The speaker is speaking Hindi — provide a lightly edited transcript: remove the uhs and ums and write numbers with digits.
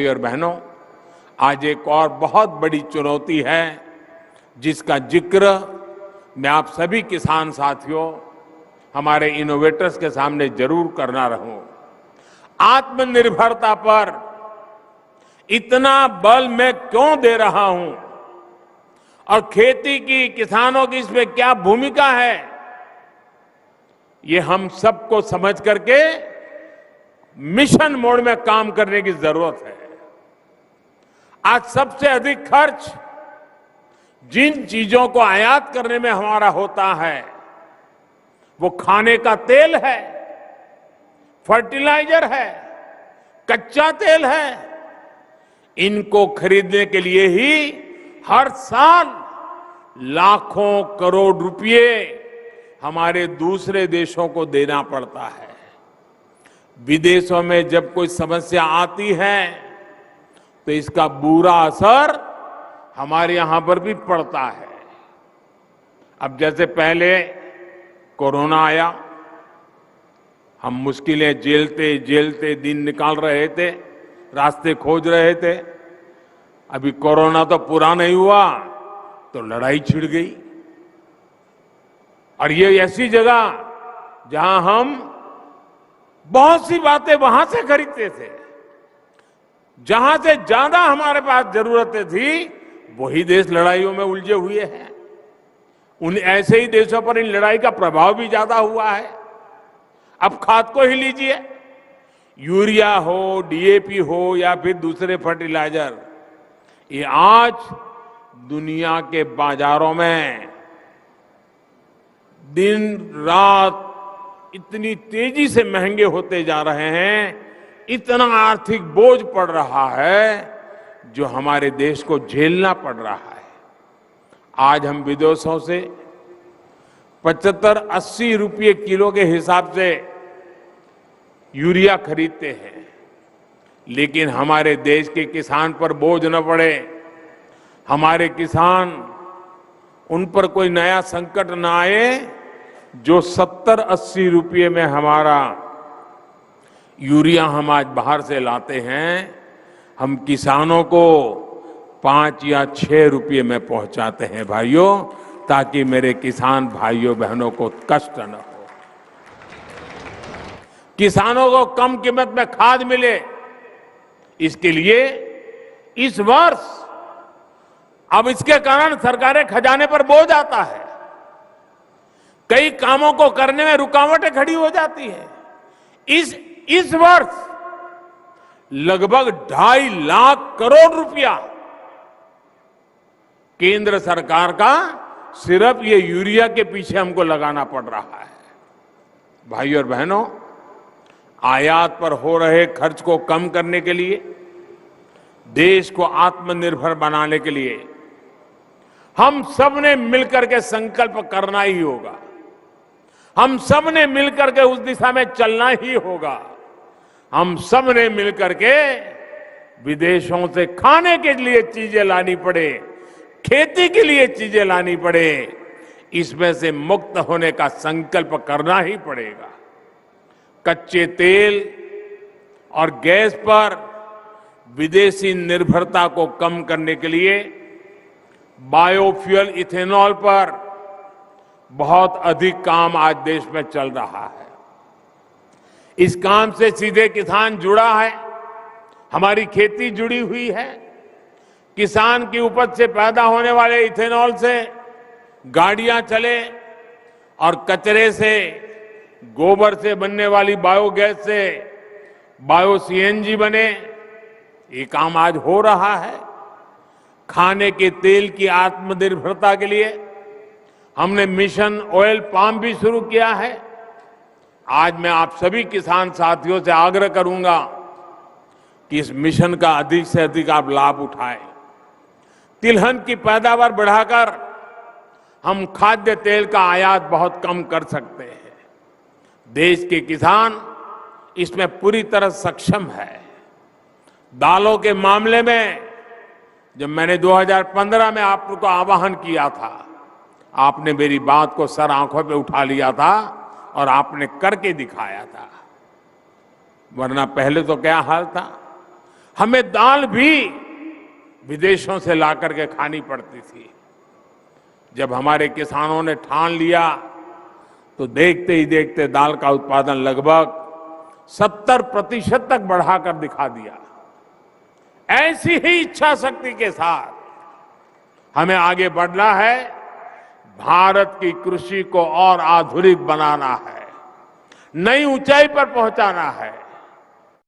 भाई और बहनों, आज एक और बहुत बड़ी चुनौती है जिसका जिक्र मैं आप सभी किसान साथियों, हमारे इनोवेटर्स के सामने जरूर करना रहूं। आत्मनिर्भरता पर इतना बल मैं क्यों दे रहा हूं और खेती की, किसानों की इसमें क्या भूमिका है, ये हम सबको समझ करके मिशन मोड में काम करने की जरूरत है। आज सबसे अधिक खर्च जिन चीजों को आयात करने में हमारा होता है वो खाने का तेल है, फर्टिलाइजर है, कच्चा तेल है। इनको खरीदने के लिए ही हर साल लाखों करोड़ रुपए हमारे दूसरे देशों को देना पड़ता है। विदेशों में जब कोई समस्या आती है तो इसका बुरा असर हमारे यहां पर भी पड़ता है। अब जैसे पहले कोरोना आया, हम मुश्किलें झेलते झेलते दिन निकाल रहे थे, रास्ते खोज रहे थे। अभी कोरोना तो पूरा नहीं हुआ तो लड़ाई छिड़ गई। और ये ऐसी जगह जहां हम बहुत सी बातें वहां से खरीदते थे, जहां से ज्यादा हमारे पास जरूरतें थी, वही देश लड़ाइयों में उलझे हुए हैं। उन ऐसे ही देशों पर इन लड़ाई का प्रभाव भी ज्यादा हुआ है। अब खाद को ही लीजिए, यूरिया हो, डीएपी हो या फिर दूसरे फर्टिलाइजर, ये आज दुनिया के बाजारों में दिन रात इतनी तेजी से महंगे होते जा रहे हैं, इतना आर्थिक बोझ पड़ रहा है जो हमारे देश को झेलना पड़ रहा है। आज हम विदेशों से 75-80 रुपये किलो के हिसाब से यूरिया खरीदते हैं, लेकिन हमारे देश के किसान पर बोझ न पड़े, हमारे किसान, उन पर कोई नया संकट न आए जो 70-80 रुपये में हमारा यूरिया हम आज बाहर से लाते हैं, हम किसानों को 5 या 6 रुपये में पहुंचाते हैं भाइयों, ताकि मेरे किसान भाइयों बहनों को कष्ट न हो, किसानों को कम कीमत में खाद मिले। इसके लिए इस वर्ष अब इसके कारण सरकारें खजाने पर बोझ आता है, कई कामों को करने में रुकावटें खड़ी हो जाती है। इस वर्ष लगभग 2.5 लाख करोड़ रुपया केंद्र सरकार का सिर्फ ये यूरिया के पीछे हमको लगाना पड़ रहा है। भाइयों और बहनों, आयात पर हो रहे खर्च को कम करने के लिए, देश को आत्मनिर्भर बनाने के लिए हम सब ने मिलकर के संकल्प करना ही होगा। हम सब ने मिलकर के उस दिशा में चलना ही होगा। हम सब ने मिलकर के विदेशों से खाने के लिए चीजें लानी पड़े, खेती के लिए चीजें लानी पड़े, इसमें से मुक्त होने का संकल्प करना ही पड़ेगा। कच्चे तेल और गैस पर विदेशी निर्भरता को कम करने के लिए बायोफ्यूल इथेनॉल पर बहुत अधिक काम आज देश में चल रहा है। इस काम से सीधे किसान जुड़ा है, हमारी खेती जुड़ी हुई है। किसान की उपज से पैदा होने वाले इथेनॉल से गाड़ियां चले और कचरे से, गोबर से बनने वाली बायोगैस से बायो सीएनजी बने, ये काम आज हो रहा है। खाने के तेल की आत्मनिर्भरता के लिए हमने मिशन ऑयल पाम भी शुरू किया है। आज मैं आप सभी किसान साथियों से आग्रह करूंगा कि इस मिशन का अधिक से अधिक आप लाभ उठाएं। तिलहन की पैदावार बढ़ाकर हम खाद्य तेल का आयात बहुत कम कर सकते हैं। देश के किसान इसमें पूरी तरह सक्षम है। दालों के मामले में जब मैंने 2015 में आपको आह्वान किया था, आपने मेरी बात को सर आंखों पे उठा लिया था और आपने करके दिखाया था। वरना पहले तो क्या हाल था, हमें दाल भी विदेशों से लाकर के खानी पड़ती थी। जब हमारे किसानों ने ठान लिया तो देखते ही देखते दाल का उत्पादन लगभग 70% तक बढ़ाकर दिखा दिया। ऐसी ही इच्छा शक्ति के साथ हमें आगे बढ़ना है। भारत की कृषि को और आधुनिक बनाना है, नई ऊंचाई पर पहुंचाना है।